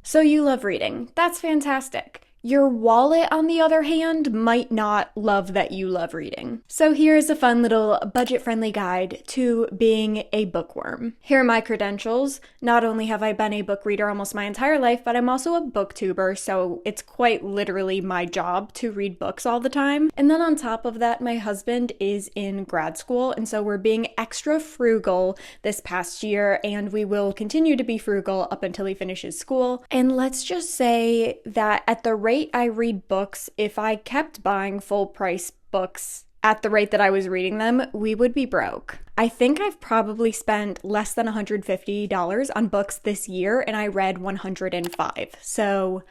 So you love reading. That's fantastic. Your wallet, on the other hand, might not love that you love reading. So here's a fun little budget-friendly guide to being a bookworm. Here are my credentials. Not only have I been a book reader almost my entire life, but I'm also a booktuber, so it's quite literally my job to read books all the time. And then on top of that, my husband is in grad school, and so we're being extra frugal this past year, and we will continue to be frugal up until he finishes school. And let's just say that at the rate I read books, if I kept buying full price books at the rate that I was reading them, we would be broke. I think I've probably spent less than $150 on books this year, and I read 105. So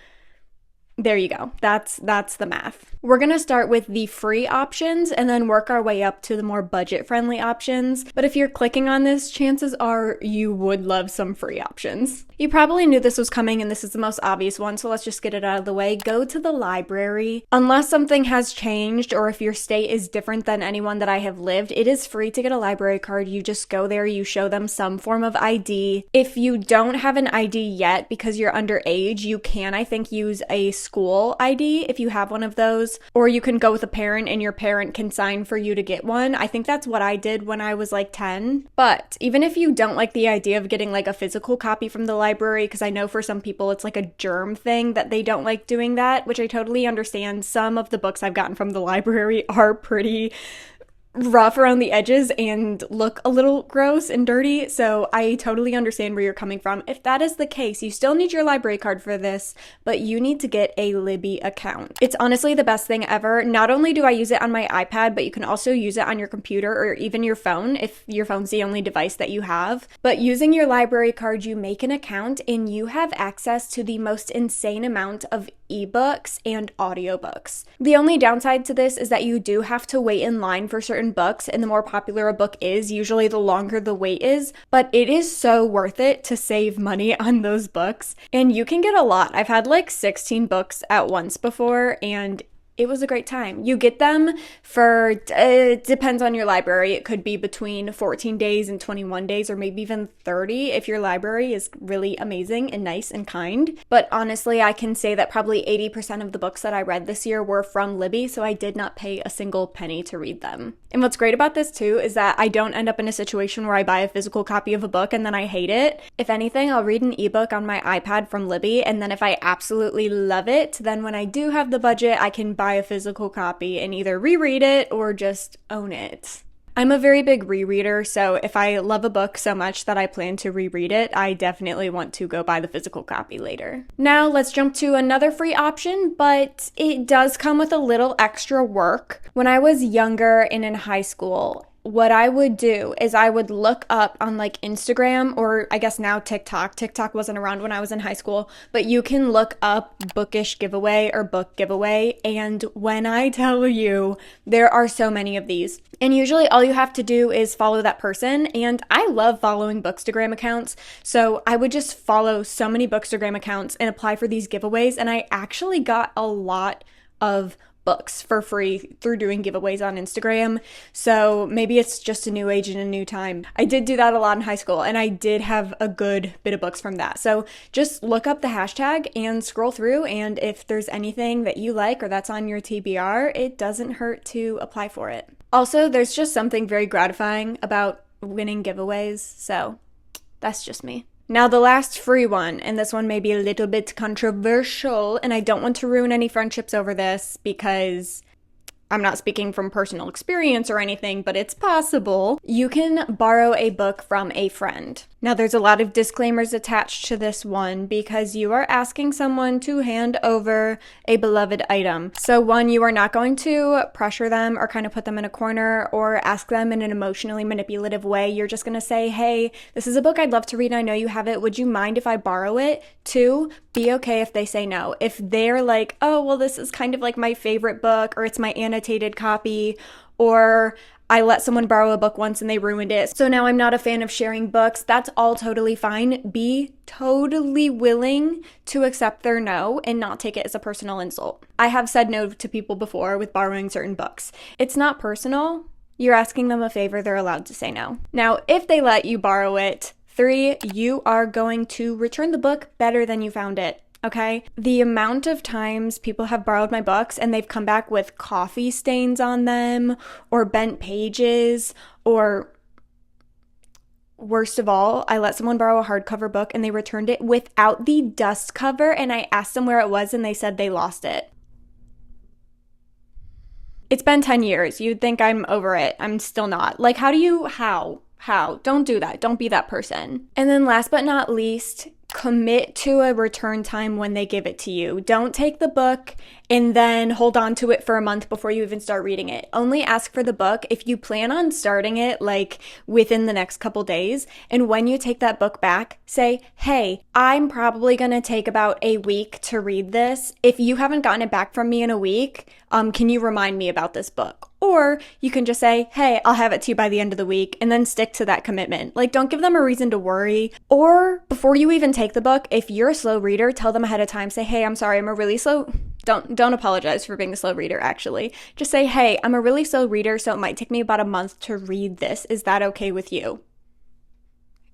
there you go. That's the math. We're going to start with the free options and then work our way up to the more budget-friendly options. But if you're clicking on this, chances are you would love some free options. You probably knew this was coming and this is the most obvious one, so let's just get it out of the way. Go to the library. Unless something has changed or if your state is different than anyone that I have lived, it is free to get a library card. You just go there, you show them some form of ID. If you don't have an ID yet because you're underage, you can, I think, use a school ID if you have one of those, or you can go with a parent and your parent can sign for you to get one. I think that's what I did when I was like 10. But even if you don't like the idea of getting like a physical copy from the library, because I know for some people it's like a germ thing that they don't like doing that, which I totally understand. Some of the books I've gotten from the library are pretty rough around the edges and look a little gross and dirty, so I totally understand where you're coming from. If that is the case, you still need your library card for this, but you need to get a Libby account. It's honestly the best thing ever. Not only do I use it on my iPad, but you can also use it on your computer or even your phone if your phone's the only device that you have. But using your library card, you make an account and you have access to the most insane amount of ebooks and audiobooks. The only downside to this is that you do have to wait in line for certain books, and the more popular a book is, usually the longer the wait is, but it is so worth it to save money on those books, and you can get a lot. I've had like 16 books at once before, and it was a great time. You get them for, it depends on your library. It could be between 14 days and 21 days, or maybe even 30 if your library is really amazing and nice and kind. But honestly, I can say that probably 80% of the books that I read this year were from Libby, so I did not pay a single penny to read them. And what's great about this too is that I don't end up in a situation where I buy a physical copy of a book and then I hate it. If anything, I'll read an ebook on my iPad from Libby, and then if I absolutely love it, then when I do have the budget, I can buy a physical copy and either reread it or just own it. I'm a very big rereader, so if I love a book so much that I plan to reread it, I definitely want to go buy the physical copy later. Now let's jump to another free option, but it does come with a little extra work. When I was younger and in high school, what I would do is I would look up on like Instagram, or I guess now TikTok. TikTok wasn't around when I was in high school, but you can look up bookish giveaway or book giveaway. And when I tell you, there are so many of these. And usually all you have to do is follow that person. And I love following Bookstagram accounts. So I would just follow so many Bookstagram accounts and apply for these giveaways. And I actually got a lot of books for free through doing giveaways on Instagram. So maybe it's just a new age and a new time. I did do that a lot in high school, and I did have a good bit of books from that. So just look up the hashtag and scroll through, and if there's anything that you like or that's on your TBR, it doesn't hurt to apply for it. Also, there's just something very gratifying about winning giveaways, so that's just me. Now the last free one, and this one may be a little bit controversial, and I don't want to ruin any friendships over this because I'm not speaking from personal experience or anything, but it's possible. You can borrow a book from a friend. Now there's a lot of disclaimers attached to this one because you are asking someone to hand over a beloved item. So one, you are not going to pressure them or kind of put them in a corner or ask them in an emotionally manipulative way. You're just going to say, hey, this is a book I'd love to read. I know you have it. Would you mind if I borrow it? Two, be okay if they say no. If they're like, oh, well, this is kind of like my favorite book, or it's my annotated copy, or I let someone borrow a book once and they ruined it, so now I'm not a fan of sharing books, that's all totally fine. Be totally willing to accept their no and not take it as a personal insult. I have said no to people before with borrowing certain books. It's not personal. You're asking them a favor, they're allowed to say no. Now, if they let you borrow it 3, you are going to return the book better than you found it. Okay? The amount of times people have borrowed my books and they've come back with coffee stains on them or bent pages, or worst of all, I let someone borrow a hardcover book and they returned it without the dust cover, and I asked them where it was and they said they lost it. It's been 10 years. You'd think I'm over it. I'm still not. Like, how? Don't do that. Don't be that person. And then last but not least, commit to a return time when they give it to you. Don't take the book and then hold on to it for a month before you even start reading it. Only ask for the book if you plan on starting it like within the next couple days. And when you take that book back, say, hey, I'm probably going to take about a week to read this. If you haven't gotten it back from me in a week, can you remind me about this book? Or you can just say, hey, I'll have it to you by the end of the week, and then stick to that commitment. Like, don't give them a reason to worry. Or before you even take the book, if you're a slow reader, tell them ahead of time. Say, hey, I'm sorry, I'm a really slow... Don't apologize for being a slow reader, actually. Just say, hey, I'm a really slow reader, so it might take me about a month to read this. Is that okay with you?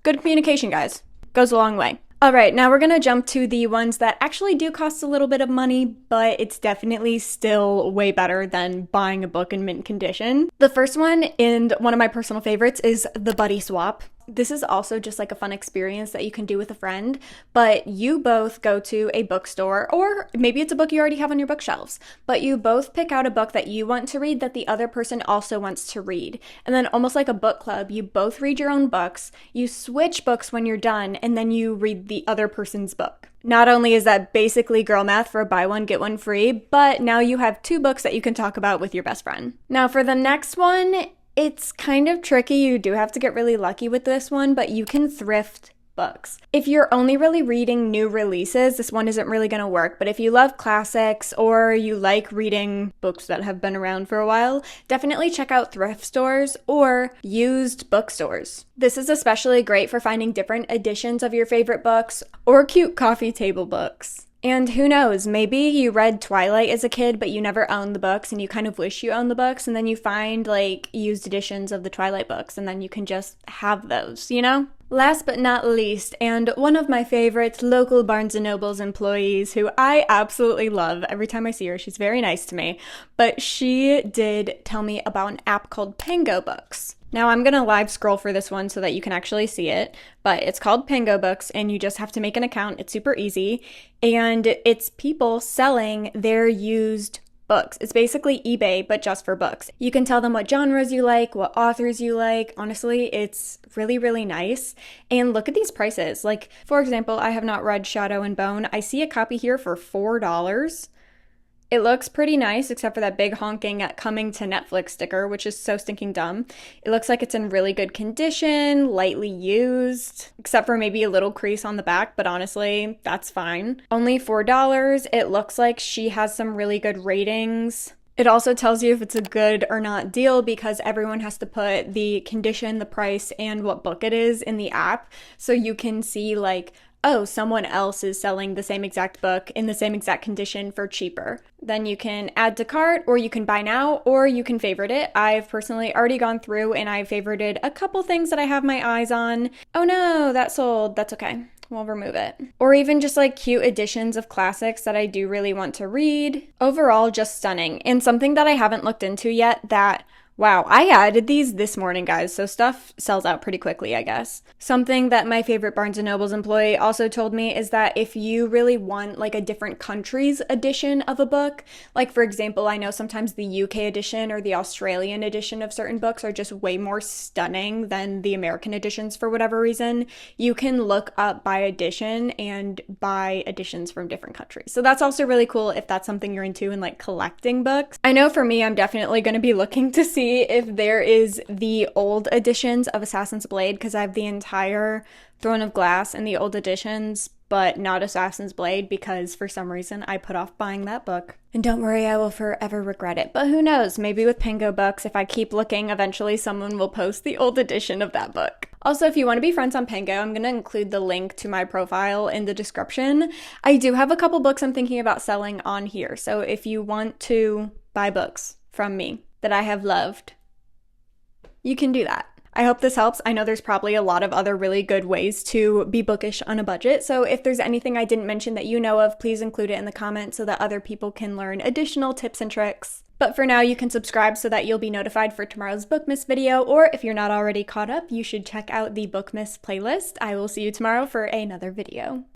Good communication, guys. Goes a long way. All right, now we're going to jump to the ones that actually do cost a little bit of money, but it's definitely still way better than buying a book in mint condition. The first one, and one of my personal favorites, is the buddy swap. This is also just like a fun experience that you can do with a friend, but you both go to a bookstore, or maybe it's a book you already have on your bookshelves, but you both pick out a book that you want to read that the other person also wants to read. And then almost like a book club, you both read your own books, you switch books when you're done, and then you read the other person's book. Not only is that basically girl math for a buy one, get one free, but now you have 2 books that you can talk about with your best friend. Now for the next one, it's kind of tricky. You do have to get really lucky with this one, but you can thrift books. If you're only really reading new releases, this one isn't really going to work, but if you love classics or you like reading books that have been around for a while, definitely check out thrift stores or used bookstores. This is especially great for finding different editions of your favorite books or cute coffee table books. And who knows, maybe you read Twilight as a kid, but you never owned the books and you kind of wish you owned the books, and then you find like used editions of the Twilight books and then you can just have those, you know? Last but not least, and one of my favorites, local Barnes & Noble's employees, who I absolutely love. Every time I see her, she's very nice to me. But she did tell me about an app called Pango Books. Now I'm going to live scroll for this one so that you can actually see it, but it's called Pango Books and you just have to make an account. It's super easy, and it's people selling their used books. It's basically eBay, but just for books. You can tell them what genres you like, what authors you like. Honestly, it's really, really nice. And look at these prices. Like, for example, I have not read Shadow and Bone. I see a copy here for $4. It looks pretty nice, except for that big honking coming to Netflix sticker, which is so stinking dumb. It looks like it's in really good condition, lightly used, except for maybe a little crease on the back, but honestly, that's fine. Only $4. It looks like she has some really good ratings. It also tells you if it's a good or not deal because everyone has to put the condition, the price, and what book it is in the app. So you can see like, oh, someone else is selling the same exact book in the same exact condition for cheaper. Then you can add to cart, or you can buy now, or you can favorite it. I've personally already gone through and I've favorited a couple things that I have my eyes on. Oh no, that sold. That's okay. We'll remove it. Or even just like cute editions of classics that I do really want to read. Overall, just stunning. And something that I haven't looked into yet that, wow, I added these this morning, guys, so stuff sells out pretty quickly, I guess. Something that my favorite Barnes & Noble's employee also told me is that if you really want like a different country's edition of a book, like for example, I know sometimes the UK edition or the Australian edition of certain books are just way more stunning than the American editions for whatever reason, you can look up by edition and buy editions from different countries. So that's also really cool if that's something you're into and like collecting books. I know for me, I'm definitely going to be looking to see if there is the old editions of Assassin's Blade, because I have the entire Throne of Glass and the old editions, but not Assassin's Blade because for some reason I put off buying that book. And don't worry, I will forever regret it. But who knows, maybe with Pango Books, if I keep looking, eventually someone will post the old edition of that book. Also, if you want to be friends on Pango, I'm going to include the link to my profile in the description. I do have a couple books I'm thinking about selling on here, so if you want to buy books from me that I have loved, you can do that. I hope this helps. I know there's probably a lot of other really good ways to be bookish on a budget, so if there's anything I didn't mention that you know of, please include it in the comments so that other people can learn additional tips and tricks. But for now, you can subscribe so that you'll be notified for tomorrow's Bookmas video, or if you're not already caught up, you should check out the Bookmas playlist. I will see you tomorrow for another video.